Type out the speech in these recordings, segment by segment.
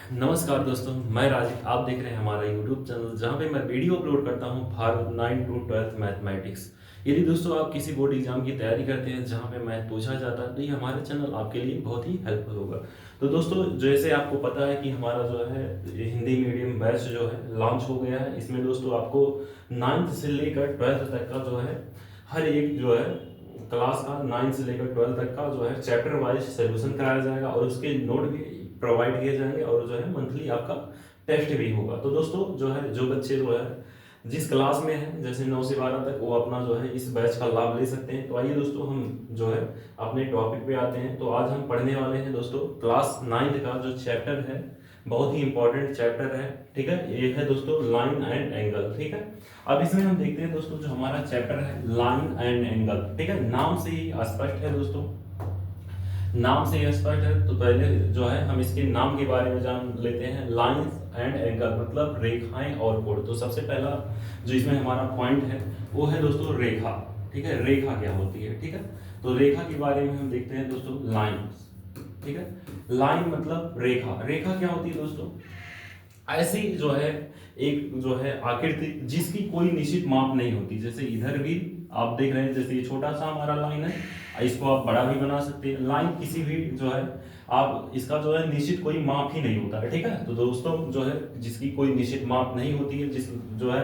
नमस्कार दोस्तों, मैं राजीव। आप देख रहे हैं हमारा यूट्यूब चैनल जहां पे मैं वीडियो अपलोड करता हूं फॉर 9 टू 12th मैथमेटिक्स। यदि दोस्तों आप किसी बोर्ड एग्जाम की तैयारी करते हैं जहां पे मैथ पूछा जाता है तो ये हमारा चैनल आपके लिए बहुत ही हेल्पफुल होगा। तो दोस्तों, जैसे आपको पता है कि हमारा जो है हिंदी मीडियम बैच जो है लॉन्च हो गया है। इसमें दोस्तों आपको 9th से लेकर 12th तक का जो है हर एक जो है क्लास का 9 से लेकर 12 तक का जो है चैप्टर वाइज सोल्यूशन कराया जाएगा और उसके नोट भी प्रोवाइड किए जाएंगे और जो है मंथली आपका टेस्ट भी होगा। तो दोस्तों जो है जो बच्चे जो है जिस क्लास में है जैसे 9 से 12 तक वो अपना जो है इस बैच का लाभ ले सकते हैं। तो आइए दोस्तों हम जो है अपने टॉपिक पे आते हैं। तो आज हम पढ़ने वाले हैं दोस्तों क्लास 9th का जो चैप्टर है, बहुत ही इंपॉर्टेंट चैप्टर है। ठीक है, ये है दोस्तों लाइन एंड एंगल। ठीक है, अब इसमें हम देखते हैं दोस्तों जो हमारा चैप्टर है लाइन एंड एंगल। ठीक है, नाम से ही स्पष्ट है दोस्तों, नाम से यह स्पष्ट है। तो पहले जो है हम इसके नाम के बारे में जान लेते हैं। लाइंस एंड एंगल मतलब रेखाएं और कोण। तो सबसे पहला जो इसमें हमारा पॉइंट है वो है दोस्तों रेखा। ठीक है, रेखा क्या होती है। ठीक है, तो रेखा के बारे में हम देखते हैं दोस्तों लाइंस। ठीक है, लाइन मतलब रेखा। रेखा क्या होती है दोस्तों? ऐसी जो है एक जो है आकृति जिसकी कोई निश्चित माप नहीं होती। जैसे इधर भी आप देख रहे हैं, जैसे ये छोटा सा हमारा लाइन है, इसको आप बड़ा भी बना सकते हैं। लाइन किसी भी जो है आप इसका जो है निश्चित कोई माप ही नहीं होता है। ठीक है, तो दोस्तों जो है जिसकी कोई निश्चित माप नहीं होती है, जिस जो है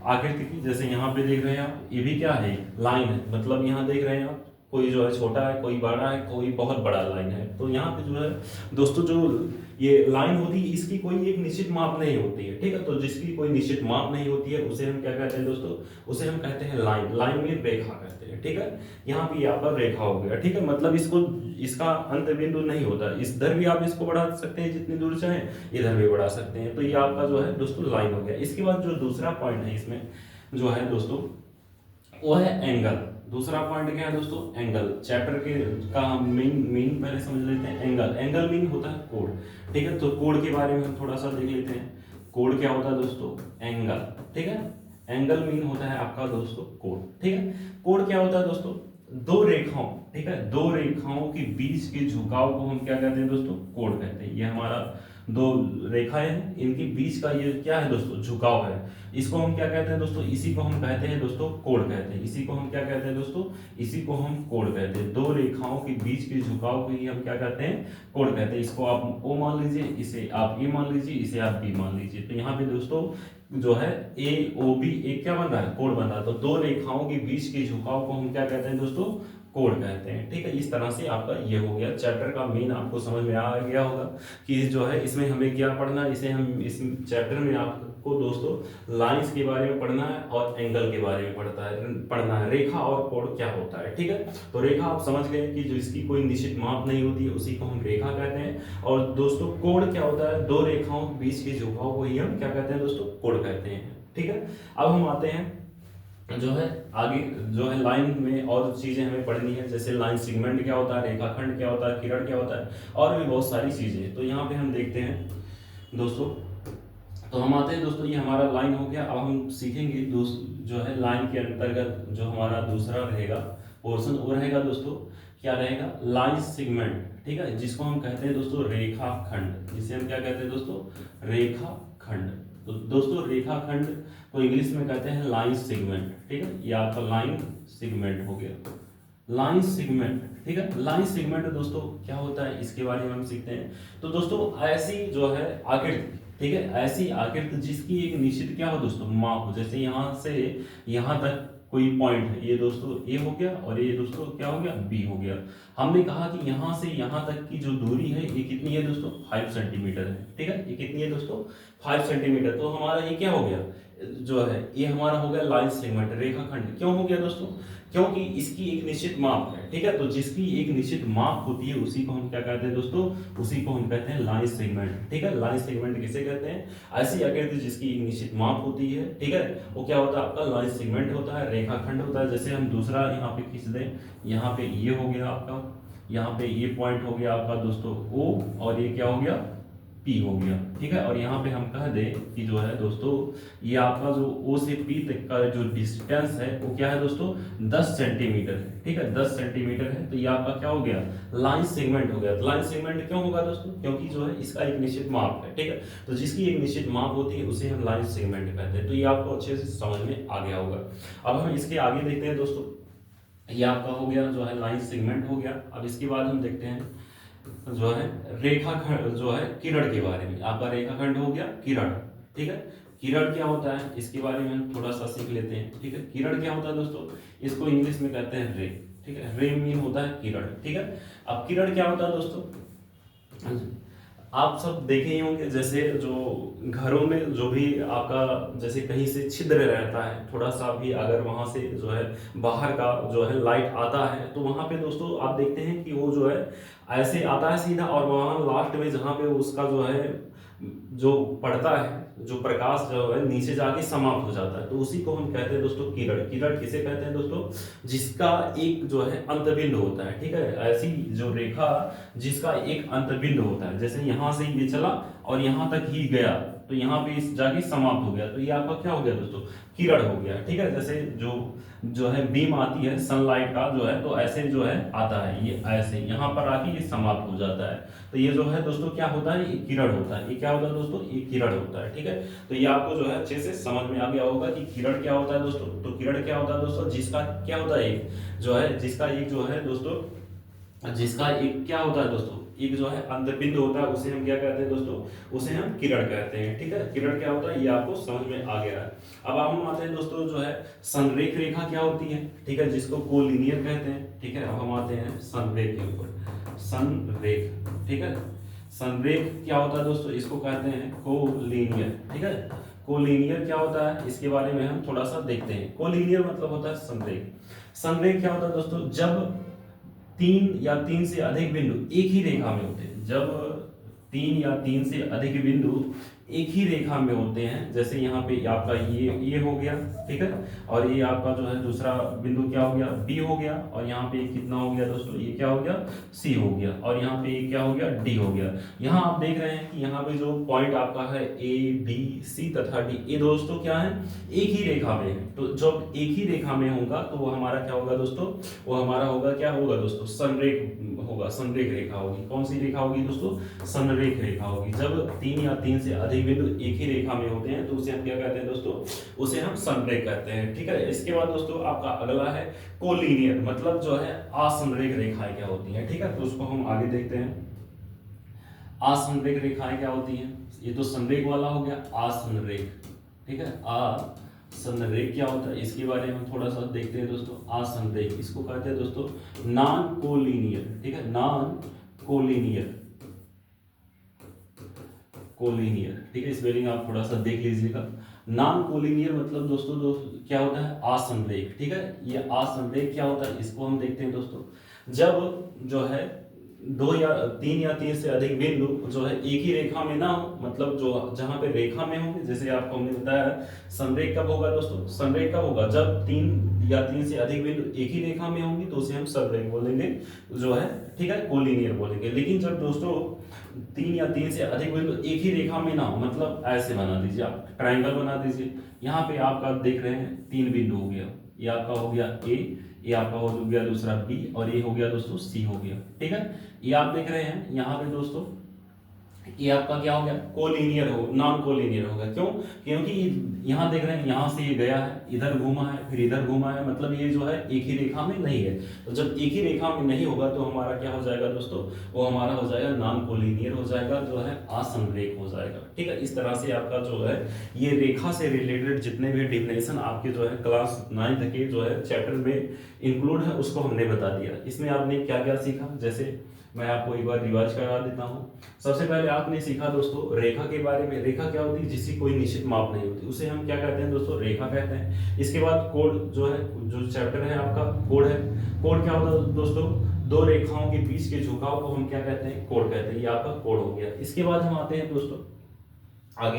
आकृति की, जैसे यहाँ पे देख रहे हैं आप, ये भी क्या है, लाइन है। मतलब यहाँ देख रहे हैं आप, कोई जो है छोटा है, कोई बड़ा है, कोई बहुत बड़ा लाइन है। तो यहाँ पे जो है दोस्तों जो ये लाइन होती है इसकी कोई एक निश्चित माप नहीं होती है। ठीक है, तो जिसकी कोई निश्चित माप नहीं होती है उसे हम क्या कहते हैं दोस्तों? उसे हम कहते हैं लाइन। लाइन में रेखा कहते हैं। ठीक है, यहाँ भी यहाँ पर रेखा हो गया। ठीक है, मतलब इसको इसका अंत बिंदु नहीं होता। इधर भी आप इसको बढ़ा सकते हैं जितनी दूर चाहें, इधर भी बढ़ा सकते हैं। तो ये आपका जो है दोस्तों लाइन हो गया। इसके बाद जो दूसरा पॉइंट है इसमें जो है दोस्तों वो है एंगल। दूसरा पॉइंट क्या है दोस्तों? एंगल। चैप्टर के का हम मीन पहले समझ लेते हैं। एंगल, एंगल मीन होता है कोण। ठीक है, तो कोण के बारे में हम थोड़ा सा देख लेते हैं। कोण क्या होता है दोस्तों? एंगल। ठीक है, एंगल मीन होता है आपका दोस्तों कोण। ठीक है, कोण क्या होता है दोस्तों? दो रेखाओं, ठीक है, दो रेखाओं के बीच के झुकाव को हम क्या कहते हैं दोस्तों? कोण कहते हैं। ये हमारा दो रेखाएं हैं, इनके बीच का ये क्या है दोस्तों? झुकाव है। इसको हम क्या कहते हैं दोस्तों? इसी को हम कहते हैं दोस्तों कोण कहते हैं। इसी को हम क्या कहते हैं दोस्तों? इसी को हम कोण कहते हैं। दो रेखाओं के बीच के झुकाव को ही हम क्या कहते हैं? कोण कहते हैं। इसको आप ओ मान लीजिए, इसे आप ए मान लीजिए, इसे आप बी मान लीजिए। तो यहाँ पे दोस्तों जो है ए ओ बी एक क्या बन रहा है? कोण बन रहा है। तो दो रेखाओं के बीच के झुकाव को हम क्या कहते हैं दोस्तों? कोण कहते हैं। ठीक है, इस तरह से आपका ये हो गया चैप्टर का मेन। आपको समझ में आ गया होगा कि जो है इसमें हमें क्या पढ़ना है। इसे हम इस चैप्टर में आपको दोस्तों लाइंस के बारे में पढ़ना है और एंगल के बारे में पढ़ना है। रेखा और कोण क्या होता है। ठीक है, तो रेखा आप समझ गए कि जो इसकी कोई निश्चित माप नहीं होती है उसी को हम रेखा कहते हैं। और दोस्तों कोण क्या होता है? दो रेखाओं के बीच के झुकाव को ही हम क्या कहते हैं दोस्तों? कोण कहते हैं। ठीक है, अब हम आते हैं जो है आगे जो है लाइन में और चीजें हमें पढ़नी है। जैसे लाइन सेगमेंट क्या होता है, रेखाखंड क्या होता है, किरण क्या होता है, और भी बहुत सारी चीजें। तो यहाँ पे हम देखते हैं दोस्तों, तो हम आते हैं दोस्तों, ये हमारा लाइन हो गया। अब हम सीखेंगे जो है लाइन के अंतर्गत जो हमारा दूसरा रहेगा पोर्शन वो रहेगा दोस्तों, क्या रहेगा? Line segment. ठीक है, जिसको हम कहते हैं दोस्तों रेखाखंड। जिसे हम क्या कहते हैं दोस्तों? रेखाखंड। तो दोस्तों रेखाखंड तो इंग्लिश में कहते हैं लाइन सेगमेंट। ठीक है, ये आपका लाइन सेगमेंट हो गया, लाइन सेगमेंट। ठीक है, लाइन सेगमेंट दोस्तों क्या होता है इसके बारे में हम सीखते हैं। तो दोस्तों ऐसी जो है आकृति, ठीक है, ऐसी आकृति जिसकी एक निश्चित क्या हो दोस्तों? माप हो। जैसे यहाँ से यहाँ तक कोई पॉइंट है, ये दोस्तों ए हो गया और ये दोस्तों क्या हो गया? बी हो गया। हमने कहा कि यहाँ से यहाँ तक की जो दूरी है ये कितनी है दोस्तों? 5 सेंटीमीटर है। ठीक है, ये कितनी है दोस्तों? 5 सेंटीमीटर। तो हमारा ये क्या हो गया जो है? ये हमारा हो गया लाइन सेगमेंट, रेखाखंड। क्यों हो गया दोस्तों? क्योंकि इसकी एक निश्चित माप है। ठीक है, तो जिसकी एक निश्चित माप होती है उसी को हम क्या कहते हैं दोस्तों? उसी को हम कहते हैं लाइन सेगमेंट। ठीक है, लाइन सेगमेंट किसे कहते हैं? ऐसी आकृति जिसकी एक निश्चित माप होती है। ठीक है, वो क्या होता है? आपका लाइन सेगमेंट होता है, रेखाखंड होता है। जैसे हम दूसरा यहाँ पे खींच दें, यहाँ पे ये हो गया आपका, यहाँ पे ये पॉइंट हो गया आपका दोस्तों ओ, और ये क्या हो गया? P P हो गया, ठीक है। और यहाँ पे हम कह दें कि जो है दोस्तों ये आपका जो O से P तक का जो डिस्टेंस है वो क्या है दोस्तों 10 सेंटीमीटर है, ठीक है, 10 सेंटीमीटर है। तो ये आपका क्या हो गया लाइन सेगमेंट हो गया। तो लाइन सेगमेंट क्यों होगा दोस्तों, क्योंकि जो है इसका एक निश्चित माप है, ठीक है। तो जिसकी एक निश्चित माप होती है उसे हम लाइन सेगमेंट कहते हैं। तो ये आपको अच्छे से समझ में आ गया होगा। अब हम इसके आगे देखते हैं दोस्तों, ये आपका हो गया जो है लाइन सेगमेंट हो गया। अब इसके बाद हम देखते हैं जो है रेखाखंड जो है किरण के बारे में। आपका रेखाखंड हो गया किरण, ठीक है। किरण क्या होता है इसके बारे में हम थोड़ा सा सीख लेते हैं, ठीक है। किरण क्या होता है दोस्तों, इसको इंग्लिश में कहते हैं रे, ठीक है। रे मीन होता है किरण, ठीक है। अब किरण क्या होता है दोस्तों, आप सब देखे ही होंगे, जैसे जो घरों में जो भी आपका जैसे कहीं से छिद्र रहता है थोड़ा सा भी, अगर वहां से जो है बाहर का जो है लाइट आता है तो वहां पे दोस्तों आप देखते हैं कि वो जो है ऐसे आता है सीधा, और वहां लास्ट में जहां पे उसका जो है जो पड़ता है जो प्रकाश जो है नीचे जाके समाप्त हो जाता है, तो उसी को हम कहते हैं दोस्तों किरण। किरण किसे कहते हैं दोस्तों, जिसका एक जो है अंतबिंदु होता है, ठीक है। ऐसी जो रेखा जिसका एक अंतबिंदु होता है, जैसे यहाँ से ये चला और यहाँ तक ही गया तो यहाँ पे जाके समाप्त हो गया, तो ये आपका क्या हो गया दोस्तों किरण हो गया, ठीक है। जैसे जो है बीम आती है सनलाइट का जो है, तो ऐसे जो है आता है ये ऐसे यहाँ पर आके ये समाप्त हो जाता है, तो ये जो है दोस्तों क्या होता है ये किरण होता है। ये क्या होता है दोस्तों, ये किरण होता है, ठीक है। तो ये आपको जो है अच्छे से समझ में आ गया होगा कि किरण क्या होता है दोस्तों। तो किरण क्या होता है दोस्तों, जिसका क्या होता है एक जो है जिसका एक जो है दोस्तों जिसका एक क्या होता है दोस्तों एक जो है अंतबिंदु होता है, उसे हम क्या कहते हैं दोस्तों, उसे हम किरण कहते हैं, ठीक है। किरण क्या होता है ये आपको समझ में आ गया है। अब हम आते हैं दोस्तों जो है संरेख रेखा क्या होती है, ठीक है, जिसको कोलिनियर कहते हैं, ठीक है। अब हम आते हैं संरेख के ऊपर। संरेख, ठीक है। संरेख क्या होता है दोस्तों, इसको कहते हैं कोलिनियर, ठीक है। कोलिनियर क्या होता है इसके बारे में हम थोड़ा सा देखते हैं। कोलिनियर मतलब होता है संरेख। संरेख क्या होता है दोस्तों, जब 3 या 3 से अधिक बिंदु एक ही रेखा में होते हैं, जब 3 या 3 से अधिक बिंदु एक ही रेखा में होते हैं, जैसे यहाँ पे आपका ये हो गया, ठीक है। और ये आपका जो है दूसरा बिंदु क्या हो गया B हो गया, और यहाँ पे कितना हो गया दोस्तों ये क्या हो गया C हो गया, और यहाँ पे क्या हो गया D हो गया। यहाँ आप देख रहे हैं कि यहाँ पे जो पॉइंट आपका है A B C तथा D, ये दोस्तों क्या है एक ही रेखा में है। तो जब एक ही रेखा में होगा तो वो हमारा क्या होगा दोस्तों, वो हमारा होगा क्या होगा दोस्तों संरेख होगा, संरेख रेखा होगी। कौन सी रेखा होगी दोस्तों, संरेख रेखा होगी। जब 3 या 3 से अधिक बिंदु एक ही रेखा में होते हैं तो उसे हम क्या कहते हैं दोस्तों, उसे हम संरेख कहते हैं, ठीक है। इसके बाद दोस्तों आपका अगला है कोलिनियर, मतलब जो है असंरेख रेखाएं क्या होती हैं, ठीक है। तो उसको हम आगे देखते हैं। असंरेख रेखाएं क्या होती हैं, ये तो संरेख वाला हो गया असंरेख, ठीक है। असंरेख क्या होता है इसके बारे में थोड़ा सा देखते हैं दोस्तों। असंरेख इसको कहते हैं दोस्तों नॉन कोलिनियर, ठीक है, नॉन कोलिनियर, कोलिनियर, ठीक है। स्पेलिंग आप थोड़ा सा देख लीजिएगा। नॉन कोलिनियर मतलब दोस्तों क्या होता है असंरेख, ठीक है। ये असंरेख क्या होता है इसको हम देखते हैं दोस्तों। जब जो है 2 या 3 या 3 से अधिक बिंदु जो है एक ही रेखा में ना हो, मतलब जो जहां पे रेखा में होंगे, जैसे आपको हमने बताया संरेख कब होगा दोस्तों, संरेख कब होगा जब 3 या 3 से अधिक बिंदु एक ही रेखा में होंगी तो उसे हम संरेख बोलेंगे जो है, ठीक है, कोलिनियर बोलेंगे। लेकिन जब दोस्तों 3 या 3 से अधिक बिंदु एक ही रेखा में ना हो, मतलब ऐसे बना दीजिए आप, ट्राइंगल बना दीजिए। यहाँ पे आपका देख रहे हैं 3 बिंदु हो गया, ये आपका हो गया A, ये आपका हो गया दूसरा B, और ये हो गया दोस्तों C हो गया, ठीक है। ये आप देख रहे हैं यहाँ पे दोस्तों ये आपका क्या हो गया कोलिनियर हो, नॉन कोलिनियर होगा। क्यों, क्योंकि यहाँ देख रहे हैं यहाँ से ये गया है, इधर घूमा है, फिर इधर घूमा है, मतलब ये जो है एक ही रेखा में नहीं है। तो जब एक ही रेखा में नहीं होगा तो हमारा क्या हो जाएगा दोस्तों, वो हमारा हो जाएगा नॉन कोलिनियर हो जाएगा, जो है असंरेख हो जाएगा, ठीक है। इस तरह से आपका जो है ये रेखा से रिलेटेड जितने भी डिफिनेशन आपके जो है क्लास 9th के जो है चैप्टर में इंक्लूड है उसको हमने बता दिया। इसमें आपने क्या क्या सीखा, जैसे मैं आपको एक बार रिवाइज करा देता हूँ। सबसे पहले आपने सीखा दोस्तों रेखा के बारे में। रेखा क्या होती है, जिसकी कोई निश्चित माप नहीं होती, उसे हम क्या कहते हैं दोस्तों, रेखा कहते हैं। इसके बाद कोड जो है, जो चैप्टर है आपका कोड है। कोड क्या होता है दोस्तों, 2 रेखाओं के बीच के झुकाव को हम क्या कहते हैं, कोड कहते हैं। ये आपका कोड हो गया। इसके बाद हम आते हैं दोस्तों आगे।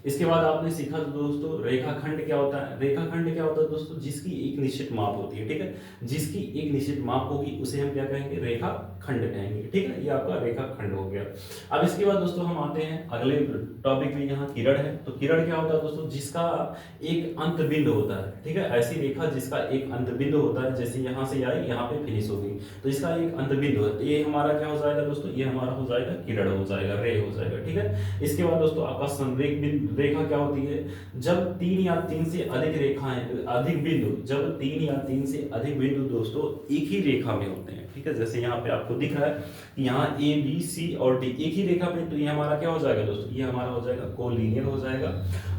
इसके बाद आपने सीखा दोस्तों रेखाखंड क्या होता है। रेखाखंड क्या होता है दोस्तों, जिसकी एक निश्चित माप होती है, ठीक है, जिसकी एक निश्चित माप होगी उसे हम क्या कहेंगे, रेखाखंड खंड कहेंगे, ठीक है, ये आपका रेखा खंड हो गया। अब इसके बाद दोस्तों हम आते हैं अगले टॉपिक में, यहाँ किरण है। तो किरण क्या होता है दोस्तों, जिसका एक अंत बिंदु होता है, ठीक है, ऐसी रेखा जिसका एक अंत बिंदु होता है, जैसे यहाँ से आई यहाँ पे फिनिश होगी, तो इसका एक अंत बिंदु है, तो ये हमारा क्या हो जाएगा दोस्तों, ये हमारा हो जाएगा किरण हो जाएगा, रे हो जाएगा, ठीक है। इसके बाद दोस्तों आपका संरेख रेखा क्या होती है, जब 3 या 3 से अधिक रेखाएं, अधिक बिंदु, जब 3 या 3 से अधिक बिंदु दोस्तों एक ही रेखा में होते हैं, ठीक है, जैसे यहाँ पे आपको दिख रहा है यहाँ ए बी सी और डी एक ही रेखा में, तो ये हमारा क्या हो जाएगा दोस्तों, ये हमारा हो जाएगा कोलिनियर हो जाएगा।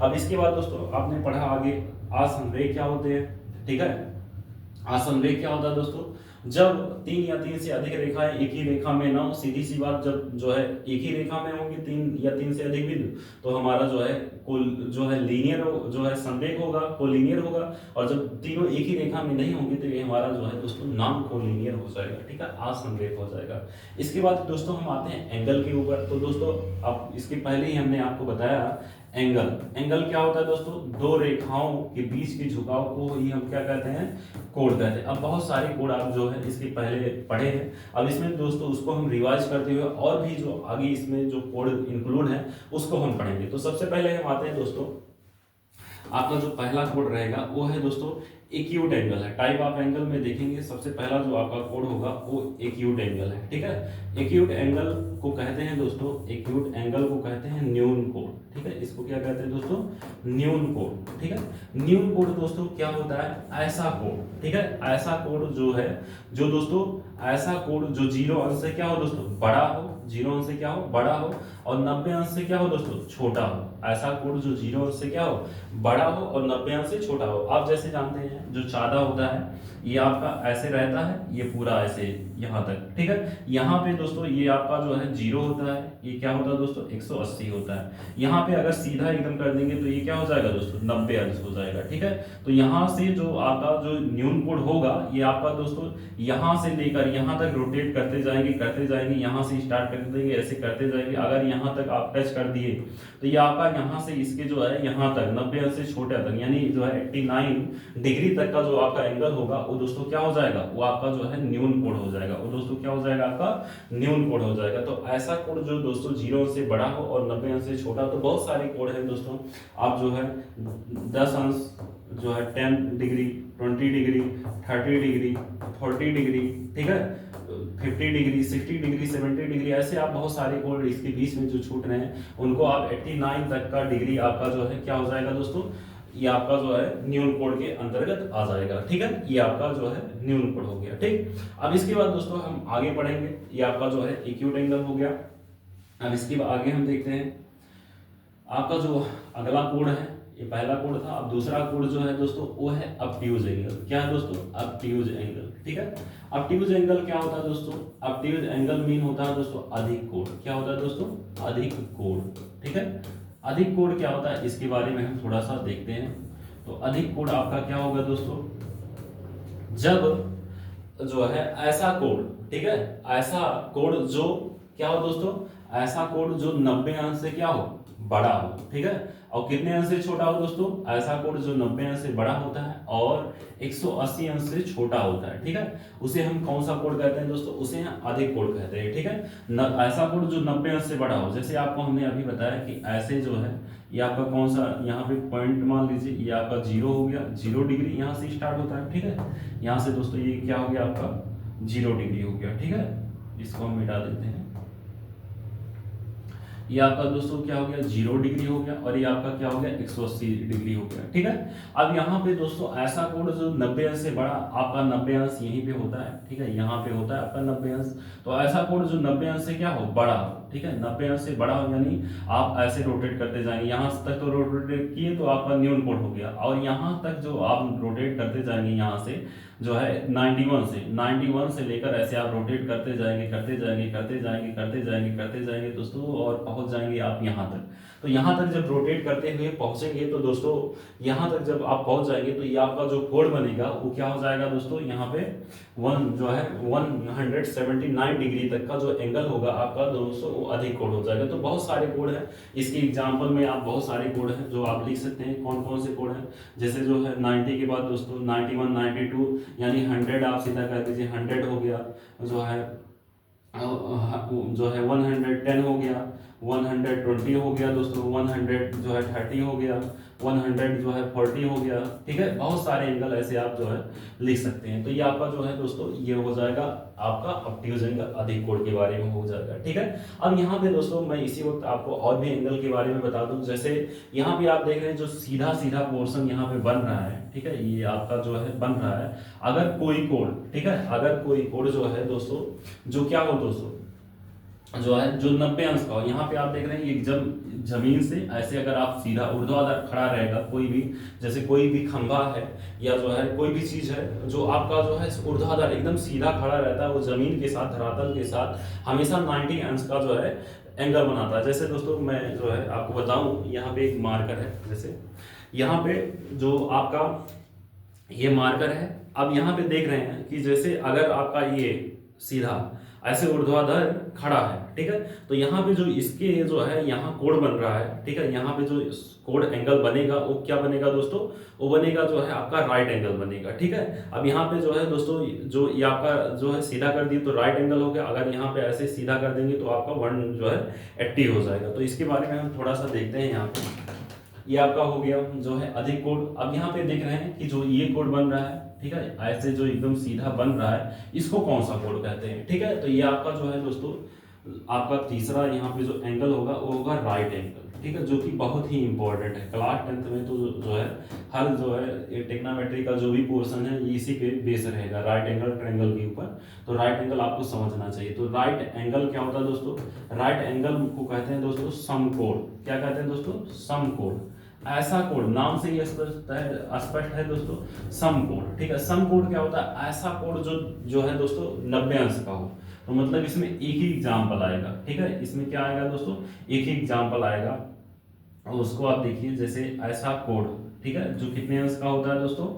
अब इसके बाद दोस्तों आपने पढ़ा आगे आसमरेख क्या होते हैं, ठीक है। आसमरेख क्या होता है दोस्तों, जब 3 या 3 से अधिक रेखाएं एक ही रेखा में ना हो, सीधी सी बात, जब जो है एक ही रेखा में होंगी 3 या 3 से अधिक बिंदु, तो हमारा जो है जो है लीनियर जो है संरेख होगा, कोलिनियर होगा। और जब तीनों एक ही रेखा में नहीं होंगे तो ये हमारा जो है दोस्तों नॉन कोलिनियर हो जाएगा, ठीक है, असंरेख हो जाएगा। इसके बाद दोस्तों हम आते हैं एंगल के ऊपर। तो दोस्तों अब इसके पहले ही हमने आपको बताया एंगल। एंगल क्या होता है दोस्तों, दो रेखाओं के बीच के झुकाव को ही हम क्या कहते हैं, कोण कहते हैं। अब बहुत सारे कोण आप जो है इसके पहले पढ़े हैं, अब इसमें दोस्तों उसको हम रिवाइज करते हुए और भी जो आगे इसमें जो कोण इंक्लूड है उसको हम पढ़ेंगे। तो सबसे पहले हम आते हैं दोस्तों, आपका जो पहला कोण रहेगा वो है दोस्तों एक्यूट एंगल है। टाइप ऑफ एंगल में देखेंगे सबसे पहला जो आपका कोण होगा वो एक्यूट एंगल है, ठीक है। एक्यूट एंगल को कहते हैं दोस्तों, एक्यूट एंगल को कहते हैं न्यून कोण, ठीक है, इसको क्या कहते हैं दोस्तों, न्यून कोण, ठीक है। न्यून कोण दोस्तों क्या होता है, ऐसा कोण, ठीक है, ऐसा कोण जो है, जो दोस्तों ऐसा कोण जो 0 अंश से क्या हो दोस्तों, बड़ा हो, 0 अंश से क्या हो, बड़ा हो, और 90 अंश से क्या हो दोस्तों, छोटा हो। ऐसा कोण जो 0 अंश से क्या हो, बड़ा हो, और 90 अंश से छोटा हो। आप जैसे जानते हैं जो चाँदा होता है ये आपका ऐसे रहता है, ये पूरा ऐसे यहाँ तक, ठीक है। यहाँ पे दोस्तों ये आपका जो है 0 होता है, ये क्या होता है दोस्तों 180 होता है। यहाँ पे अगर सीधा एकदम कर देंगे तो ये क्या हो जाएगा दोस्तों 90 अंश हो जाएगा, ठीक है। तो यहाँ से जो आपका जो न्यून कोण होगा ये आपका दोस्तों यहाँ से लेकर यहाँ तक रोटेट करते जाएंगे, यहाँ से स्टार्ट कर देंगे, ऐसे करते जाएंगे। अगर यहाँ तक आप टच कर दिए तो ये आपका यहाँ से इसके जो है यहाँ तक 90 अंश से छोटे तक, यानी जो है 89 डिग्री तक का जो आपका एंगल होगा वो दोस्तों क्या हो जाएगा, वो आपका जो है न्यून कोण हो जाएगा, वो दोस्तों क्या हो जाएगा, आपका न्यून कोण हो जाएगा। तो ऐसा कोण जो दोस्तों 0 अंश से बड़ा हो और 90 अंश से छोटा, तो बहुत सारे कोण हैं दोस्तों। आप जो है 10 अंश जो है 10 डिग्री, 20 डिग्री, 30 डिग्री, 40 डिग्री, ठीक है, 50 डिग्री, 60 डिग्री, 70 डिग्री, ऐसे आप बहुत सारे कोण इसके बीच में जो छूट रहे हैं उनको आप 89 तक का डिग्री आपका जो है क्या हो जाएगा दोस्तों, ये आपका जो है न्यून कोण के अंतर्गत आ जाएगा, ठीक है। ये आपका जो है न्यून कोण हो गया, ठीक। अब इसके बाद दोस्तों हम आगे पढ़ेंगे, ये आपका जो है एक्यूट एंगल हो गया। अब इसके बाद आगे हम देखते हैं आपका जो अगला कोण है, ये पहला कोण था। अब दूसरा कोण जो है दोस्तों वो है ऑब्ट्यूज एंगल। क्या है दोस्तों, ऑब्ट्यूज एंगल, ठीक है। ऑब्ट्यूज एंगल क्या होता है दोस्तों, ऑब्ट्यूज एंगल मीन होता है दोस्तों अधिक कोण। क्या होता है दोस्तों, अधिक कोण, ठीक है। अधिक कोण क्या होता है इसके बारे में हम थोड़ा सा देखते हैं। तो अधिक कोण आपका क्या होगा दोस्तों, जब जो है ऐसा कोण, ठीक है, ऐसा कोण जो क्या हो दोस्तों, ऐसा कोण जो 90 अंश से क्या हो, बड़ा हो, ठीक है। और कितने अंश से छोटा हो दोस्तों, ऐसा कोण जो 90 अंश से बड़ा होता है और 180 अंश से छोटा होता है, ठीक है, उसे हम कौन सा कोण कहते हैं दोस्तों, उसे हम अधिक कोण कहते हैं, ठीक है। ऐसा कोण जो 90 अंश से बड़ा हो, जैसे आपको हमने अभी बताया कि ऐसे जो है ये आपका कौन सा, यहाँ पे पॉइंट मान लीजिए ये आपका 0 हो गया, 0 डिग्री यहाँ से स्टार्ट होता है, ठीक है। यहाँ से दोस्तों ये क्या हो गया आपका 0 डिग्री हो गया, ठीक है। इसको हम मिटा देते हैं, ये आपका दोस्तों क्या हो गया 0 डिग्री हो गया, और ये आपका क्या हो गया 180 डिग्री हो गया, ठीक है। अब यहाँ पे दोस्तों ऐसा कोण जो 90 अंश से बड़ा, आपका 90 अंश यहीं पे होता है, ठीक है, यहाँ पे होता है आपका 90 अंश। तो ऐसा कोण जो 90 अंश से क्या हो, बड़ा हो, ठीक है, 90 अंश से बड़ा हो, यानी आप ऐसे रोटेट करते जाएंगे, यहाँ तक तो रोटेट किए तो आपका न्यून कोण हो गया, और यहाँ तक जो आप रोटेट करते जाएंगे यहाँ से जो है 91 से लेकर ऐसे आप रोटेट करते जाएंगे दोस्तों, और पहुंच जाएंगे आप यहाँ तक। तो यहाँ तक जब रोटेट करते हुए पहुंचेंगे तो दोस्तों यहाँ तक जब आप पहुंच जाएंगे तो ये आपका जो कोण बनेगा वो क्या हो जाएगा दोस्तों, यहाँ पे 179 डिग्री तक का जो एंगल होगा आपका दोस्तों वो अधिक कोण हो जाएगा। तो बहुत सारे कोण हैं, इसके एग्जाम्पल में आप बहुत सारे कोण हैं जो आप लिख सकते हैं, कौन कौन से कोण हैं, जैसे जो है 90 के बाद दोस्तों 91, 92, यानी 100 आप सीधा कर दीजिए, 100 हो गया, जो है जो है 110 हो गया, 120 हो गया दोस्तों, 100 जो है 30 हो गया, 100 जो है 40 हो गया। ठीक है, बहुत सारे एंगल ऐसे आप जो है लिख सकते हैं। तो ये आपका जो है दोस्तों ये हो जाएगा आपका ऑब्ट्यूज एंगल, अधिक कोण के बारे में हो जाएगा। ठीक है, अब यहाँ पे दोस्तों मैं इसी वक्त आपको और भी एंगल के बारे में बता दूं। जैसे यहाँ पे आप देख रहे हैं जो सीधा सीधा पोर्शन यहाँ पे बन रहा है, ठीक है, ये आपका जो है बन रहा है। अगर कोई कोण, ठीक है, अगर कोई कोण जो है दोस्तों, जो क्या हो दोस्तों, जो है जो 90 अंश का हो, यहाँ पे आप देख रहे हैं ये जब जमीन से ऐसे अगर आप सीधा ऊर्ध्वाधर खड़ा रहेगा कोई भी, जैसे कोई भी खंभा है या जो है कोई भी चीज है जो आपका जो है ऊर्ध्वाधर एकदम सीधा खड़ा रहता है, वो जमीन के साथ, धरातल के साथ हमेशा 90 अंश का जो है एंगल बनाता है। जैसे दोस्तों मैं जो है आपको बताऊं, यहाँ पे एक मार्कर है, जैसे यहाँ पे जो आपका ये मार्कर है। अब यहाँ पे देख रहे हैं कि जैसे अगर आपका ये सीधा ऐसे ऊर्ध्वाधर खड़ा है, ठीक है, तो यहाँ पे जो इसके जो है यहाँ कोण बन रहा है, ठीक है, यहाँ पे जो कोण एंगल बनेगा वो क्या बनेगा दोस्तों, वो बनेगा जो है आपका राइट एंगल बनेगा। ठीक है, अब यहाँ पे जो है दोस्तों जो ये आपका जो है सीधा कर दिए तो राइट एंगल हो गया, अगर यहाँ पे ऐसे सीधा कर देंगे तो आपका 1 जो है 80 हो जाएगा। तो इसके बारे में हम थोड़ा सा देखते हैं। यहाँ पे ये आपका हो गया जो है अधिक कोण। अब यहाँ पे देख रहे हैं कि जो ये कोण बन रहा है, ठीक है, ऐसे जो एकदम सीधा बन रहा है, इसको कौन सा कोण कहते हैं। ठीक है, तो ये आपका जो है दोस्तों आपका तीसरा यहाँ पे जो एंगल होगा वो होगा राइट एंगल। ठीक है, जो कि बहुत ही इंपॉर्टेंट है। क्लास 10th में तो जो है हर जो है टेक्नोमेट्री का जो भी पोर्शन है इसी पे बेस रहेगा, राइट एंगल ट्रायंगल के ऊपर। तो राइट एंगल आपको समझना चाहिए। तो राइट एंगल क्या होता है दोस्तों, राइट एंगल को कहते हैं दोस्तों समकोण। क्या कहते हैं दोस्तों, समकोण। ऐसा कोण, नाम से ही स्पष्ट है दोस्तों, समकोण। ठीक है, समकोण क्या होता है, ऐसा कोण जो है दोस्तों 90 अंश का हो। तो मतलब इसमें एक ही एग्जाम्पल आएगा। ठीक है, इसमें क्या आएगा दोस्तों, एक ही एग्जाम्पल आएगा और उसको आप देखिए। जैसे ऐसा कोण, ठीक है, जो कितने अंश का होता है दोस्तों,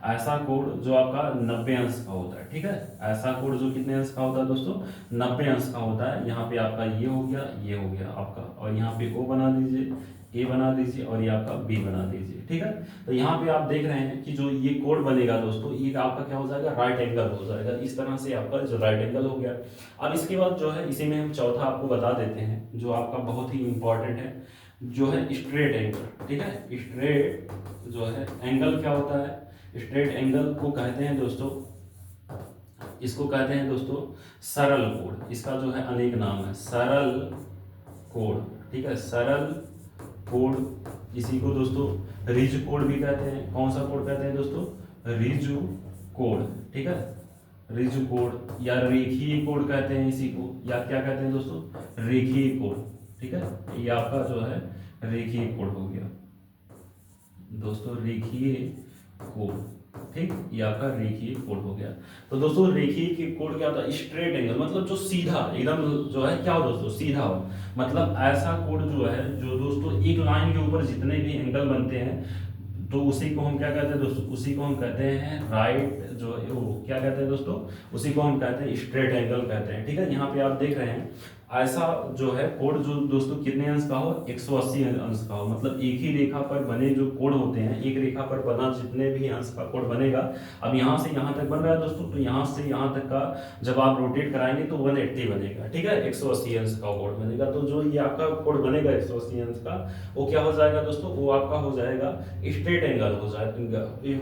ऐसा कोण जो आपका 90 अंश का होता है। ठीक है, ऐसा कोण जो कितने अंश का होता है दोस्तों, 90 अंश का होता है। यहाँ पे आपका ये हो गया, ये हो गया आपका, और यहाँ पे O बना दीजिए, ए बना दीजिए और ये आपका बी बना दीजिए। ठीक है, तो यहाँ पे आप देख रहे हैं कि जो ये कोण बनेगा दोस्तों, ये आपका क्या हो जाएगा, राइट एंगल हो जाएगा। इस तरह से आपका जो राइट एंगल हो गया। अब इसके बाद जो है इसी में हम चौथा आपको बता देते हैं जो आपका बहुत ही इंपॉर्टेंट है, जो है स्ट्रेट एंगल। ठीक है, स्ट्रेट जो है एंगल क्या होता है, स्ट्रेट एंगल को कहते हैं दोस्तों, इसको कहते हैं दोस्तों सरल कोण। इसका जो है अनेक नाम है, सरल कोण। ठीक है, सरल कोण, इसी को दोस्तों रिज कोण भी कहते हैं। कौन सा कोण कहते हैं दोस्तों, रिजु कोण। ठीक है, रिजु कोण या रेखीय कोण कहते हैं इसी को, या क्या कहते हैं दोस्तों, रेखीय कोण। ठीक है, ये आपका जो है रेखीय कोण हो गया दोस्तों, रेखीय कोण। ठीक, ये आपका रेखीय कोण हो गया। तो दोस्तों रेखीय कोण क्या होता है, स्ट्रेट एंगल, मतलब जो सीधा एकदम जो है क्या हो दोस्तों, सीधा हो। मतलब ऐसा कोण जो है जो दोस्तों एक लाइन के ऊपर जितने भी एंगल बनते हैं तो उसी को हम क्या कहते हैं दोस्तों, उसी को हम कहते हैं राइट जो वो क्या कहते हैं दोस्तों, उसी को हम कहते हैं स्ट्रेट एंगल कहते हैं। ठीक है, यहाँ पे आप देख रहे हैं ऐसा जो है कोण जो दोस्तों कितने अंश का हो, 180 अंश का हो। मतलब एक ही रेखा पर बने जो कोण होते हैं, एक रेखा पर बना जितने भी अंश का कोण बनेगा, अब यहाँ से यहाँ तक बन रहा है दोस्तों, तो यहाँ से यहाँ तक का जब आप रोटेट कराएंगे तो 180 बनेगा। ठीक है, 180 अंश का कोण बनेगा। तो जो ये आपका कोण बनेगा 180 अंश का, वो क्या हो जाएगा दोस्तों, वो आपका हो जाएगा स्ट्रेट एंगल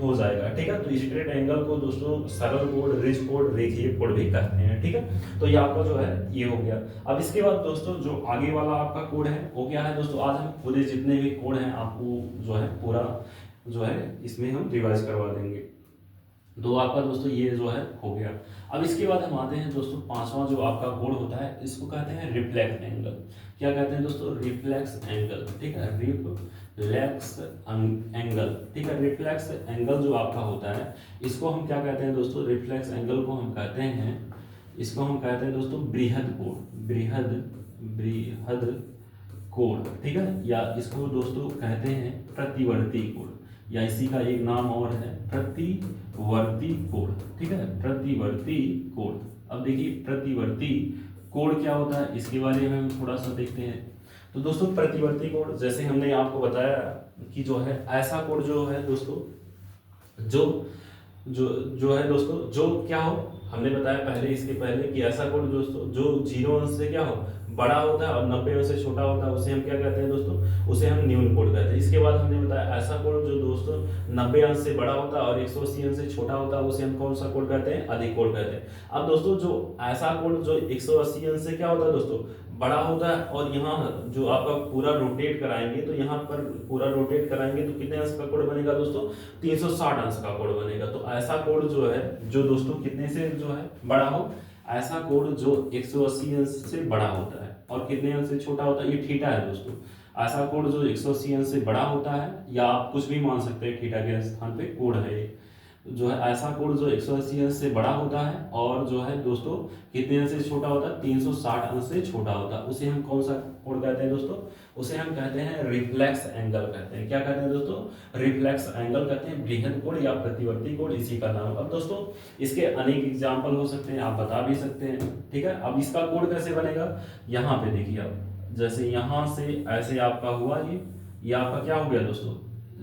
हो जाएगा। ठीक है, तो स्ट्रेट एंगल को दोस्तों सरल कोण, रिज कोण, रेखीय कोण भी कहते हैं। ठीक है, तो ये आपका जो है ये हो गया। अब इसके बाद दोस्तों जो आगे वाला आपका कोड है वो क्या है दोस्तों, आज हम पूरे जितने भी कोड हैं आपको जो है पूरा जो है इसमें हम रिवाइज करवा देंगे। तो आपका दोस्तों ये जो है हो गया। अब इसके बाद हम आते हैं दोस्तों पांचवा जो आपका कोड होता है, इसको कहते हैं रिफ्लेक्स एंगल। क्या कहते हैं दोस्तों, रिफ्लेक्स एंगल। ठीक है, रिफ्लेक्स एंगल। ठीक है, रिफ्लेक्स एंगल जो आपका होता है इसको हम क्या कहते हैं दोस्तों, रिफ्लेक्स एंगल को हम कहते हैं, इसको हम कहते हैं दोस्तों बृहद कोण, बृहद कोण। ठीक है, या इसको दोस्तों कहते हैं प्रतिवर्ती कोण, या इसी का एक नाम और है प्रतिवर्ती कोण। ठीक है, प्रतिवर्ती कोण। अब देखिए प्रतिवर्ती कोण क्या होता है, इसके बारे में हम थोड़ा सा देखते हैं। तो दोस्तों प्रतिवर्ती कोण, जैसे हमने आपको बताया कि जो है ऐसा कोण जो है दोस्तों जो है दोस्तों जो क्या हो, हमने बताया पहले, इसके पहले कि ऐसा कोण दोस्तों जो 0 अंश से क्या हो बड़ा होता है और 90 अंश से छोटा होता है उसे हम क्या कहते हैं दोस्तों, उसे हम न्यून कोण कहते हैं। इसके बाद हमने बताया ऐसा कोण जो दोस्तों 90 अंश से बड़ा होता है और 180 अंश से छोटा होता है उसे हम कौन सा कोण कहते हैं, अधिक कोण कहते हैं। अब दोस्तों जो ऐसा कोण जो 180 अंश से क्या होता है दोस्तों, बड़ा होता है और यहाँ जो आपका पूरा रोटेट कराएंगे तो यहाँ पर पूरा रोटेट कराएंगे तो कितने अंश का कोण बनेगा दोस्तों, 360 अंश का कोण बनेगा। तो ऐसा कोण जो है जो दोस्तों कितने से जो है बड़ा हो, ऐसा कोण जो 180 अंश से बड़ा होता है और कितने अंश से छोटा होता है, ये थीटा है दोस्तों। ऐसा कोण जो 180 अंश से बड़ा होता है, या आप कुछ भी मान सकते हैं, थीटा के स्थान पे कोण है ये जो है, ऐसा कोण जो 180 अंश से बड़ा होता है और जो है दोस्तों कितने अंश से छोटा होता है, 360 अंश से छोटा होता है, उसे हम कौन सा कोण कहते हैं दोस्तों, उसे हम कहते हैं रिफ्लेक्स एंगल कहते हैं। क्या कहते हैं दोस्तों, रिफ्लेक्स एंगल कहते हैं, बृहद कोण या प्रतिवर्ती कोण इसी का नाम। अब दोस्तों इसके अनेक एग्जाम्पल हो सकते हैं, आप बता भी सकते हैं, ठीक है। अब इसका कोण कैसे बनेगा, यहाँ पे देखिए आप, जैसे यहाँ से ऐसे आपका हुआ ये आपका क्या हो गया दोस्तों,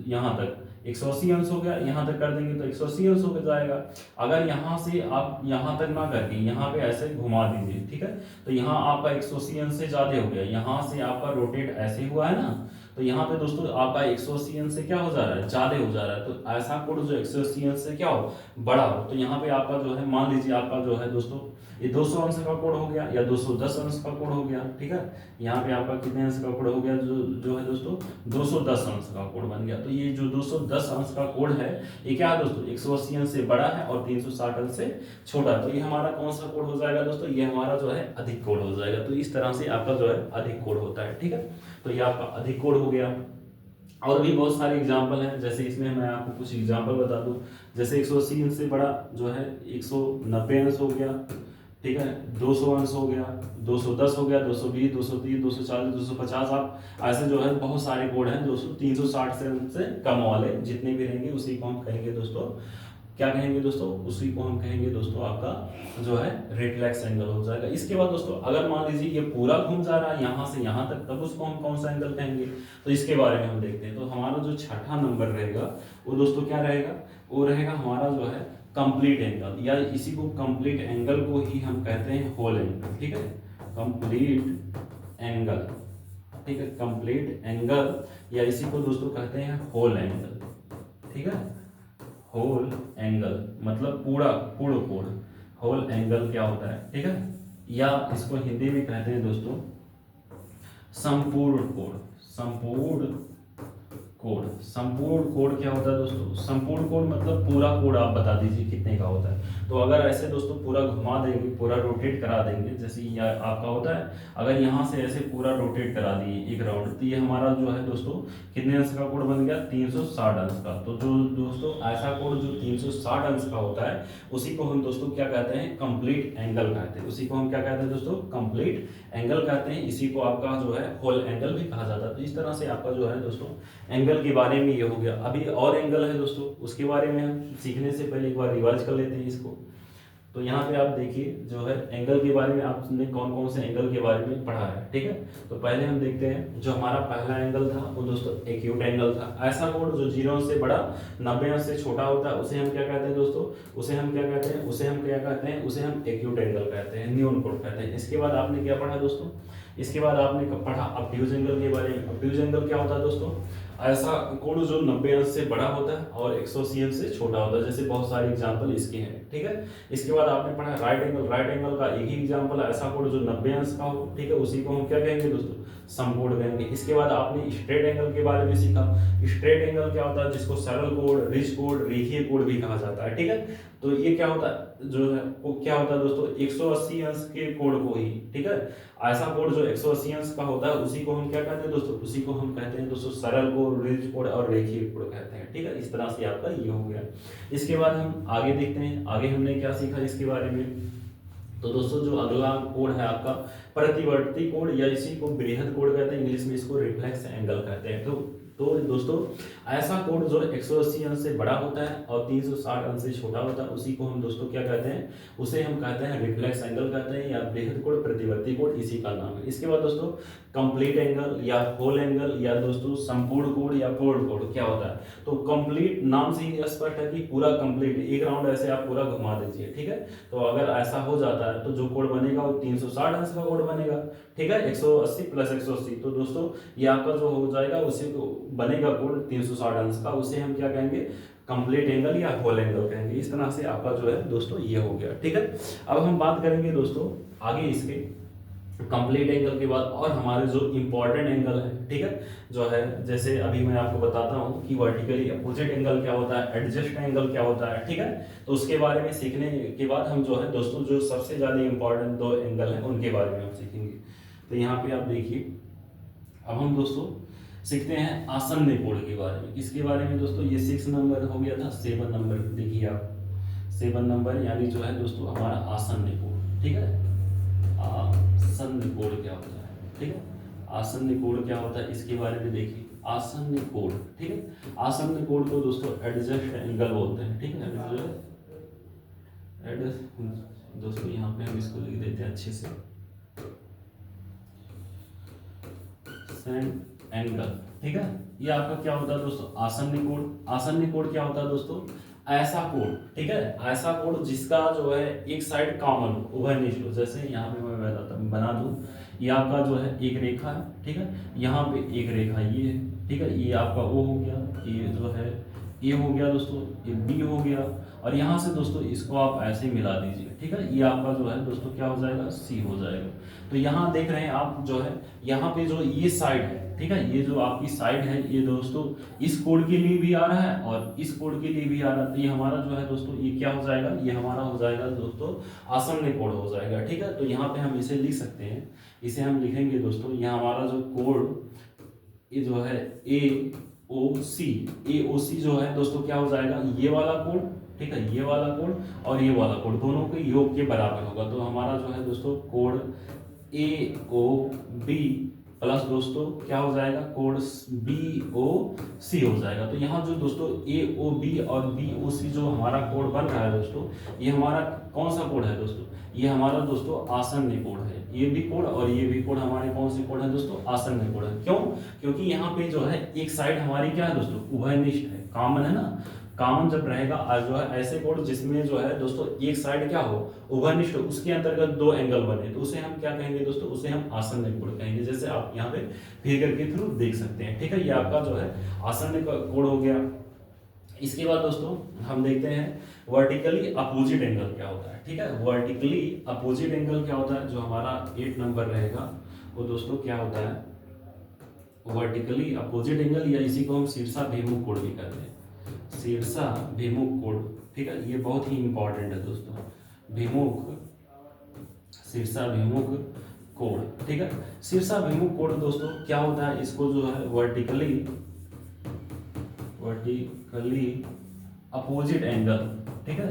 यहाँ तक 180 अंश हो गया, यहाँ तक कर देंगे तो 180 अंश हो जाएगा। अगर यहाँ से आप यहाँ तक ना करके यहाँ पे ऐसे घुमा दीजिए, ठीक है, तो यहाँ आपका 180 अंश से ज्यादा हो गया, यहाँ से आपका रोटेट ऐसे हुआ है ना, तो यहाँ पे दोस्तों आपका 180 अंश से क्या हो जा रहा है, ज्यादा हो जा रहा है। तो ऐसा कोण जो 180 अंश से क्या हो, बड़ा हो, तो यहाँ पे आपका जो है मान लीजिए आपका जो है दोस्तों ये 200 अंश का कोण हो गया या 210 अंश का कोण हो गया, ठीक है। यहाँ पे आपका कितने अंश का कोण हो गया, जो है दोस्तों 210 अंश का कोण बन गया। तो ये जो 210 अंश का कोण है ये क्या है दोस्तों, 180 अंश से बड़ा है और 360 अंश से छोटा, तो ये हमारा कौन सा कोण हो जाएगा दोस्तों, ये हमारा जो है अधिक कोण हो जाएगा। तो इस तरह से आपका जो है अधिक कोण होता है, ठीक है। तो ये आपका अधिक कोण हो गया। और भी बहुत सारे एग्जाम्पल हैं, जैसे इसमें मैं आपको कुछ एग्जाम्पल बता दूं, जैसे 180 अंश से बड़ा जो है 190 अंश हो गया, ठीक है, 200 अंश हो गया, 210 हो गया, 220, 230, 240, 250, आप ऐसे जो है बहुत सारे कोण हैं दोस्तों। 360 से कम वाले जितने भी रहेंगे उसी को हम कहेंगे दोस्तों, क्या कहेंगे दोस्तों, उसी को हम कहेंगे दोस्तों आपका जो है रिफ्लेक्स एंगल हो जाएगा। इसके बाद दोस्तों अगर मान लीजिए ये पूरा घूम जा रहा है यहाँ से यहाँ तक, तब उसको हम कौन सा एंगल कहेंगे, तो इसके बारे में हम देखते हैं। तो हमारा जो छठा नंबर रहेगा वो दोस्तों क्या रहेगा, वो रहेगा हमारा जो है कंप्लीट एंगल, या इसी को कंप्लीट एंगल को ही हम कहते हैं होल एंगल, ठीक है, कंप्लीट एंगल, ठीक है, कंप्लीट एंगल, या इसी को दोस्तों कहते हैं होल एंगल, ठीक है। होल एंगल मतलब पूर्ण कोण, होल एंगल क्या होता है, ठीक है, या इसको हिंदी में कहते हैं दोस्तों संपूर्ण कोण। संपूर्ण कोण क्या होता है दोस्तों, संपूर्ण कोण मतलब पूरा कोण आप बता दीजिए कितने का होता है। तो अगर ऐसे दोस्तों पूरा घुमा देंगे, पूरा रोटेट करा देंगे, जैसे ये आपका होता है, अगर यहाँ से ऐसे पूरा रोटेट करा दिए एक राउंड, तो ये हमारा जो है दोस्तों कितने अंश का कोण बन गया, 360 अंश का। तो जो दोस्तों ऐसा कोण जो 360 अंश का होता है उसी को हम दोस्तों क्या कहते हैं, कंप्लीट एंगल कहते हैं। उसी को हम क्या कहते हैं दोस्तों, कंप्लीट एंगल कहते हैं। इसी को आपका जो है होल एंगल भी कहा जाता है। तो इस तरह से आपका जो है दोस्तों एंगल के बारे में ये हो गया। अभी और एंगल है दोस्तों, उसके बारे में हम सीखने से पहले एक बार रिवाइज कर लेते हैं इसको। तो यहाँ पे आप देखिए जो है एंगल के बारे में आपने कौन कौन से एंगल के बारे में पढ़ा है, ठीक है। तो पहले हम देखते हैं जो हमारा पहला एंगल था वो दोस्तों एक्यूट एंगल था। ऐसा कोण जो 0 से बड़ा 90 अंश से छोटा होता है उसे हम क्या कहते हैं दोस्तों, उसे हम क्या कहते हैं, उसे हम एक्यूट एंगल कहते हैं, न्यून कोण कहते हैं। इसके बाद आपने क्या पढ़ा दोस्तों, इसके बाद आपने पढ़ा ऑब्ट्यूज एंगल के बारे में। ऑब्ट्यूज एंगल क्या होता है दोस्तों, ऐसा कोण जो 90 अंश से बड़ा होता है और 180 अंश से छोटा होता है, जैसे बहुत सारे एग्जांपल इसके हैं, ठीक है। इसके बाद आपने पढ़ा राइट एंगल। राइट एंगल का एक ही एग्जांपल है, ऐसा कोण जो 90 अंश का हो, ठीक है, उसी को हम क्या कहेंगे दोस्तों, संपूर्ण कहेंगे। इसके बाद आपने स्ट्रेट एंगल के बारे में सीखा। स्ट्रेट एंगल क्या होता है, जिसको सरल कोण, रिज कोण, रेखीय कोण भी कहा जाता है, ठीक है। तो ये क्या होता है जो है वो क्या होता है दोस्तों, 180 अंश के कोण को ही, ठीक है, ऐसा कोण जो 180 अंश का होता है उसी को हम क्या कहते हैं दोस्तों, उसी को हम कहते हैं दोस्तों सरल कोण, रिज कोण और रेखीय कोण कहते हैं, ठीक है। इस तरह से आपका ये हो गया। इसके बाद हम आगे देखते हैं, आगे हमने क्या सीखा इसके बारे में। तो दोस्तों जो अगला कोण है आपका प्रतिवर्ती कोण, या इसी को बृहद कोण कहते हैं, इंग्लिश में इसको रिफ्लेक्स एंगल कहते हैं। तो तो दोस्तों ऐसा कोण जो 180 अंश से बड़ा होता है और 360 अंश से छोटा होता है उसी को हम दोस्तों क्या कहते हैं, उसे हम कहते हैं रिफ्लेक्स एंगल कहते हैं या बृहद कोण, प्रतिवर्ती कोण, इसी का नाम है। इसके बाद दोस्तों कंप्लीट एंगल या होल एंगल या दोस्तों संपूर्ण कोण या पूर्ण कोण क्या होता है। तो कंप्लीट नाम से ही स्पष्ट है कि पूरा कंप्लीट, एक राउंड ऐसे आप पूरा घुमा दीजिए, ठीक है। तो अगर ऐसा हो जाता है तो जो कोण बनेगा वो 360 अंश का कोण बनेगा, ठीक है। 180 प्लस 180 तो दोस्तों ये आपका जो हो जाएगा उसी को बनेगा कोण 360 अंश का, उसे हम क्या कहेंगे, कंप्लीट एंगल या होल एंगल कहेंगे। इस तरह से आपका जो है दोस्तों ये हो गया, ठीक है। अब हम बात करेंगे दोस्तों आगे इसके कंप्लीट एंगल के बाद और हमारे जो इंपॉर्टेंट एंगल है, ठीक है, जो है जैसे अभी मैं आपको बताता हूँ कि वर्टिकली अपोजिट एंगल क्या होता है, एडजस्ट एंगल क्या होता है, ठीक है। तो उसके बारे में सीखने के बाद हम जो है दोस्तों जो सबसे ज़्यादा इंपॉर्टेंट दो एंगल हैं उनके बारे में हम सीखेंगे। तो यहाँ पे आप देखिए, अब हम दोस्तों सीखते हैं आसन्न कोण के बारे में। किसके बारे में दोस्तों, ये 6 नंबर हो गया था, 7 नंबर देखिए आप, 7 नंबर यानी जो है दोस्तों हमारा आसन्न कोण, ठीक है। आसन्न कोण क्या होता है, ठीक है। आसन्न कोण क्या होता है इसके बारे में देखिए, आसन्न कोण, ठीक है। आसन्न कोण को दोस्तों एडजस्ट एंगल बोलते हैं, ठीक है। दोस्तों यहाँ पे हम इसको लिख देते हैं अच्छे से, एंगल, ठीक है। ये आपका क्या होता है दोस्तों, आसन्न कोण। आसन्न कोण क्या होता है दोस्तों, ऐसा कोण, ठीक है, ऐसा कोण जिसका जो है एक साइड कॉमन हो, उभयनिष्ठ हो। जैसे यहाँ पे मैं बना दूं, ये आपका जो है एक रेखा है, ठीक है, यहाँ पे एक रेखा ये है, ठीक है, ये आपका ओ हो गया, ये जो है ए हो गया दोस्तों, ये बी हो गया, और यहाँ से दोस्तों इसको आप ऐसे मिला दीजिए, ठीक है, ये आपका जो है दोस्तों क्या हो जाएगा, सी हो जाएगा। तो यहाँ देख रहे हैं आप जो है, यहाँ पे जो ये साइड है, ठीक है, ये जो आपकी साइड है ये दोस्तों इस कोण के लिए भी आ रहा है और इस कोण के लिए भी आ रहा है। तो ये हमारा जो है दोस्तों ये क्या हो जाएगा, ये हमारा हो जाएगा दोस्तों आसन्न कोण हो जाएगा, ठीक है। तो यहाँ पे हम इसे लिख सकते हैं, इसे हम लिखेंगे दोस्तों, यहाँ हमारा जो कोण ये जो है ए ओ सी जो है दोस्तों क्या हो जाएगा, ये वाला कोण, ठीक है, ये वाला कोण और ये वाला कोण दोनों के योग के बराबर होगा। तो हमारा जो है दोस्तों कोण ए ओ बी प्लस दोस्तों क्या हो जाएगा, कोण बी ओ सी हो जाएगा। तो यहाँ जो दोस्तों ए ओ बी और बी ओ सी जो हमारा कोण बन रहा है दोस्तों, ये हमारा कौन सा कोण है दोस्तों, ये हमारा दोस्तों आसन्न कोण है। ये भी कोण और ये भी कोण हमारे कौन से कोण है दोस्तों, आसन्न कोण है। क्यों, क्योंकि यहाँ पे जो है एक साइड हमारी क्या है दोस्तों, उभयनिष्ठ है, कॉमन है ना। कॉमन जब रहेगा जो है ऐसे कोण जिसमें जो है दोस्तों एक साइड क्या हो, उभयनिष्ठ हो, उसके अंतर्गत दो एंगल बने, तो उसे हम क्या कहेंगे दोस्तों, उसे हम आसन्न कोण कहेंगे। जैसे आप यहाँ पे फिगर के थ्रू देख सकते हैं, ठीक है, ये आपका जो है आसन्न कोण हो गया। इसके बाद दोस्तों हम देखते हैं वर्टिकली अपोजिट एंगल क्या होता है, ठीक है। वर्टिकली अपोजिट एंगल क्या होता है, जो हमारा 8 नंबर रहेगा वो दोस्तों क्या होता है, वर्टिकली अपोजिट एंगल या इसी को हम शीर्षाभिमुख कोण भी कहते हैं, शीर्षाभिमुख कोण, ठीक है। ये बहुत ही इंपॉर्टेंट है दोस्तों, शीर्षाभिमुख कोण, ठीक है। शीर्षाभिमुख कोण दोस्तों क्या होता है, इसको जो है वर्टिकली अपोजिट एंगल, ठीक है,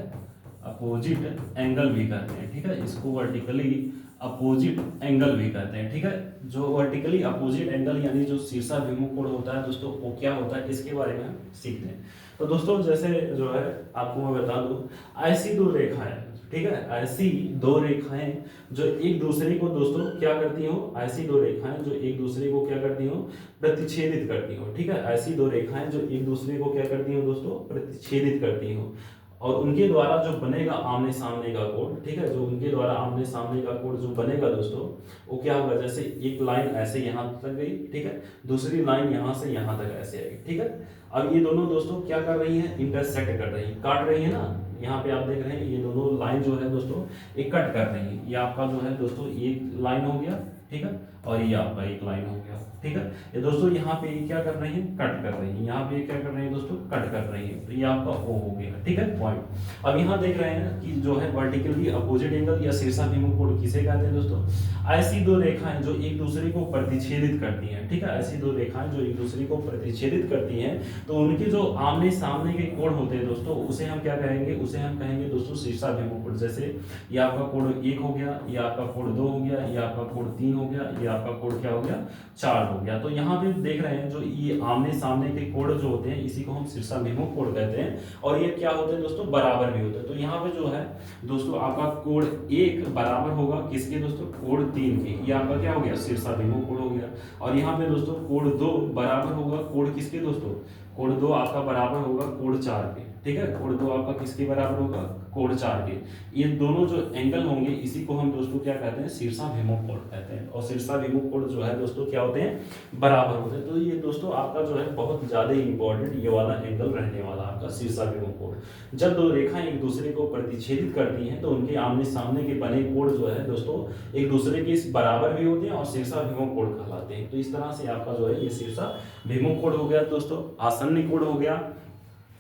अपोजिट एंगल भी कहते हैं, ठीक है, इसको वर्टिकली अपोजिट एंगल भी कहते हैं, ठीक है। जो वर्टिकली अपोजिट एंगल यानी जो शीर्षाभिमुख कोण होता है दोस्तों वो क्या होता है, इसके बारे में हम सीखते हैं। तो दोस्तों जैसे जो है आपको मैं बता दूं, ऐसी दो रेखाएं, ठीक है, ऐसी दो रेखाएं जो एक दूसरे को दोस्तों क्या करती हो, ऐसी दो रेखाएं जो एक दूसरे को क्या करती हो, प्रतिच्छेदित करती हो, ठीक है। ऐसी दो रेखाएं जो एक दूसरे को क्या करती हो दोस्तों, प्रतिच्छेदित करती हो, और उनके द्वारा जो बनेगा आमने सामने का कोण, ठीक है, जो उनके द्वारा आमने सामने का कोण जो बनेगा दोस्तों वो क्या होगा, जैसे एक लाइन ऐसे यहाँ तक गई, ठीक है, दूसरी लाइन यहाँ से यहाँ तक ऐसे आएगी, ठीक है। अब ये दोनों दोस्तों क्या कर रही हैं, इंटरसेक्ट कर रही हैं, काट रही है ना। यहाँ पे आप देख रहे हैं ये दोनों लाइन जो है दोस्तों एक कट कर रही है। ये आपका जो है दोस्तों एक लाइन हो गया, ठीक है, और ये आपका एक लाइन हो गया, ठीक है। ये दोस्तों यहाँ पे ये क्या कर रही है, कट कर रही है, यहाँ पे क्या कर रही है दोस्तों, कट कर रही है। तो ये आपका ओ हो गया, ठीक है, पॉइंट। अब यहाँ देख रहे हैं कि जो है वर्टिकली अपोजिट एंगल या शीर्षाभिमुख कोण किसे कहते हैं दोस्तों, ऐसी दो रेखाएं जो एक दूसरे को प्रतिच्छेदित करती हैं, ठीक है, ऐसी दो रेखाएं जो एक दूसरे को प्रतिच्छेदित करती हैं, तो उनके जो आमने सामने के कोण होते हैं दोस्तों उसे हम क्या कहेंगे, उसे हम कहेंगे दोस्तों शीर्षाभिमुख कोण। जैसे ये आपका कोण 1 हो गया, ये आपका कोण 2 हो गया, ये आपका कोण 3 हो गया, ये आपका कोण क्या हो गया 4 हो गया। तो यहाँ पे देख रहे हैं जो ये आमने सामने के कोण जो होते हैं इसी को हम शीर्षाभिमुख कोण कहते हैं, और ये क्या होते हैं दोस्तों बराबर भी होते हैं। तो यहाँ पे जो है दोस्तों आपका कोण 1 बराबर होगा किसके दोस्तों कोण 3 के, ये आपका क्या हो गया शीर्षाभिमुख कोण हो गया। और यहाँ पे दोस्तों कोण 2 बराबर होगा कोण किसके दोस्तों, कोण 2 आपका बराबर होगा कोण 4 के, ठीक है। कोण 2 आपका किसके बराबर होगा कोण 4 के। ये दोनों जो एंगल होंगे इसी को हम दोस्तों क्या कहते हैं शीर्षाभिमुख कोण कहते हैं, और शीर्षाभिमुख कोण जो है दोस्तों क्या होते हैं बराबर होते हैं। तो ये दोस्तों आपका जो है बहुत ज्यादा इंपॉर्टेंट ये वाला एंगल रहने वाला आपका शीर्षाभिमुख कोण। जब दो रेखाएं एक दूसरे को प्रतिच्छेदित करती हैं तो उनके आमने सामने के बने कोण जो है दोस्तों एक दूसरे के बराबर भी होते हैं और शीर्षाभिमुख कोण कहलाते हैं। तो इस तरह से आपका जो है ये शीर्षाभिमुख कोण हो गया दोस्तों, आसन्न कोण हो गया।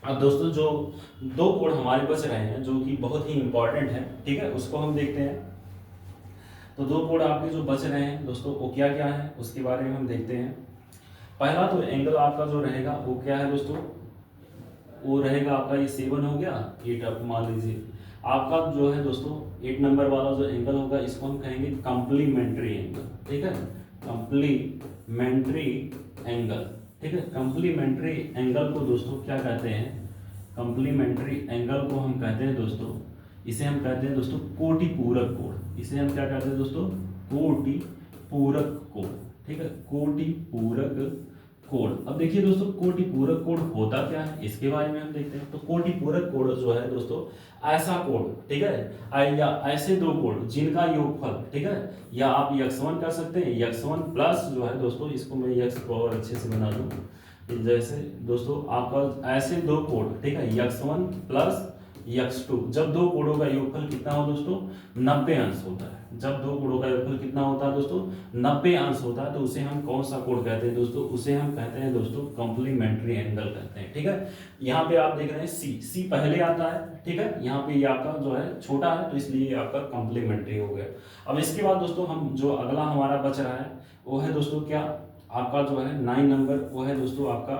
अब दोस्तों जो दो कोण हमारे बच रहे हैं जो कि बहुत ही इंपॉर्टेंट है, ठीक है, उसको हम देखते हैं। तो दो कोण आपके जो बच रहे हैं दोस्तों वो क्या क्या है उसके बारे में हम देखते हैं। पहला तो एंगल आपका जो रहेगा वो क्या है दोस्तों, वो रहेगा आपका ये 7 हो गया 8, आप मान लीजिए आपका जो है दोस्तों 8 नंबर वाला जो एंगल होगा इसको हम कहेंगे कॉम्प्लीमेंट्री एंगल, ठीक है, कॉम्प्लीमेंट्री एंगल, ठीक है। कॉम्प्लीमेंट्री एंगल को दोस्तों क्या कहते हैं, कॉम्प्लीमेंट्री एंगल को हम कहते हैं दोस्तों, इसे हम कहते हैं दोस्तों कोटि पूरक कोण। इसे हम क्या कहते हैं दोस्तों कोटि पूरक कोण, ठीक है, कोटि पूरक कोण। अब देखिए दोस्तों कोटि पूरक कोण होता क्या है इसके बारे में हम देखते हैं। तो कोटि पूरक कोण जो है दोस्तों ऐसा कोण, ठीक है, या ऐसे दो कोण जिनका योगफल, ठीक है, या आप x1 कर सकते हैं, x1 प्लस जो है दोस्तों इसको मैं x को और अच्छे से बना दूं, जैसे दोस्तों आपका ऐसे दो कोण, ठीक है, x1 प्लस x2, जब दो कोणों का योगफल कितना हो दोस्तों 90 अंश होता है। जब दो कोणों का योगफल कितना होता है दोस्तों 90 अंश होता है तो उसे हम कौन सा कोण कहते हैं दोस्तों, उसे हम कहते हैं दोस्तों कॉम्प्लीमेंट्री एंगल कहते हैं, ठीक है। यहाँ पे आप देख रहे हैं सी पहले आता है, ठीक है, यहाँ पे ये आपका जो है छोटा है तो इसलिए ये आपका कॉम्प्लीमेंट्री हो गया। अब इसके बाद दोस्तों हम जो अगला हमारा बच रहा है वो है दोस्तों क्या आपका जो है 9 नंबर, वो है दोस्तों आपका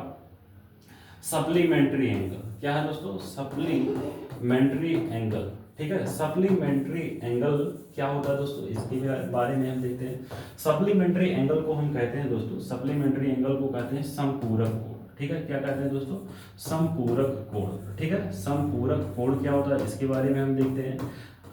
सप्लीमेंट्री एंगल। क्या है दोस्तों सप्लीमेंट्री एंगल, ठीक है। सप्लीमेंट्री एंगल क्या होता है दोस्तों इसके बारे में हम देखते हैं। सप्लीमेंट्री एंगल को हम कहते हैं दोस्तों, सप्लीमेंट्री एंगल को कहते हैं समपूरक कोण, ठीक है। क्या कहते हैं दोस्तों समपूरक कोण, ठीक है। समपूरक कोण क्या होता है इसके बारे में हम देखते हैं।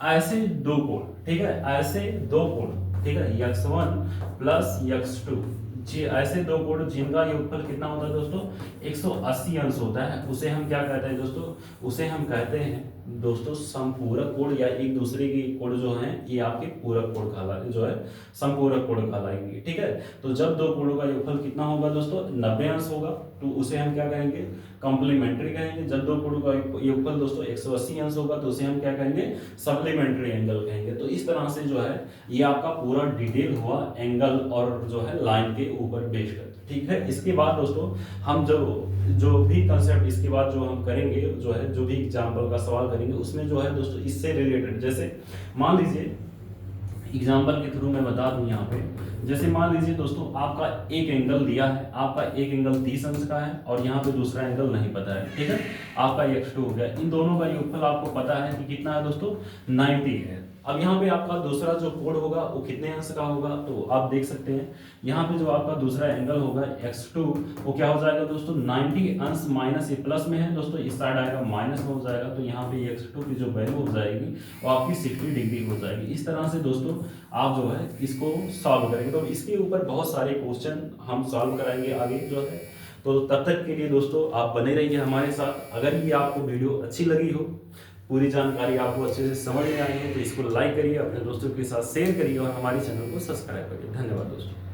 ऐसे दो कोण, ठीक है, ऐसे दो कोण, ठीक है, x1 प्लस x2, जी ऐसे दो कोण जिनका योगफल कितना होता है दोस्तों 180 अंश होता है, उसे हम क्या कहते हैं दोस्तों, उसे हम कहते हैं दोस्तों समपूरक कोण, या एक दूसरे के कोण जो हैं ये आपके पूरक कोण कहलाएंगे, जो है समपूरक कोण कहलाएंगे, ठीक है। तो जब दो कोणों का योगफल कितना होगा दोस्तों 90 अंश होगा तो उसे हम क्या कहेंगे कॉम्प्लीमेंट्री कहेंगे। जब दो कोणों का योगफल दोस्तों 180 अंश होगा तो उसे हम क्या कहेंगे सप्लीमेंट्री एंगल कहेंगे। तो इस तरह से जो है ये आपका पूरा डिटेल हुआ एंगल और जो है लाइन के ऊपर बेस्ड कर, ठीक है। इसके बाद दोस्तों हम जो भी कंसेप्ट इसके बाद जो हम करेंगे, जो है जो भी एग्जाम्पल का सवाल करेंगे उसमें जो है दोस्तों इससे रिलेटेड, जैसे मान लीजिए एग्जाम्पल के थ्रू मैं बता दूं यहाँ पे, जैसे मान लीजिए दोस्तों आपका एक एंगल दिया है, आपका एक एंगल 30 अंश का है और यहाँ पे दूसरा एंगल नहीं पता है, ठीक है, आपका x2 हो गया। इन दोनों का योगफल आपको पता है कि कितना है दोस्तों 90 है। अब यहाँ पे आपका दूसरा जो कोण होगा वो कितने अंश का होगा तो आप देख सकते हैं यहाँ पे जो आपका दूसरा एंगल होगा x2 वो क्या हो जाएगा दोस्तों 90 अंश माइनस, ये प्लस में है दोस्तों, इस साइड आएगा माइनस में हो जाएगा, तो यहाँ पे x2 की जो वैल्यू हो जाएगी वो आपकी 60 डिग्री हो जाएगी। इस तरह से दोस्तों आप जो है इसको सॉल्व करेंगे। तो इसके ऊपर बहुत सारे क्वेश्चन हम सॉल्व कराएंगे आगे जो है। तो तब तक के लिए दोस्तों आप बने रहिए हमारे साथ। अगर ये आपको वीडियो अच्छी लगी हो, पूरी जानकारी आपको अच्छे से समझ में आई है तो इसको लाइक करिए, अपने दोस्तों के साथ शेयर करिए और हमारे चैनल को सब्सक्राइब करिए। धन्यवाद दोस्तों।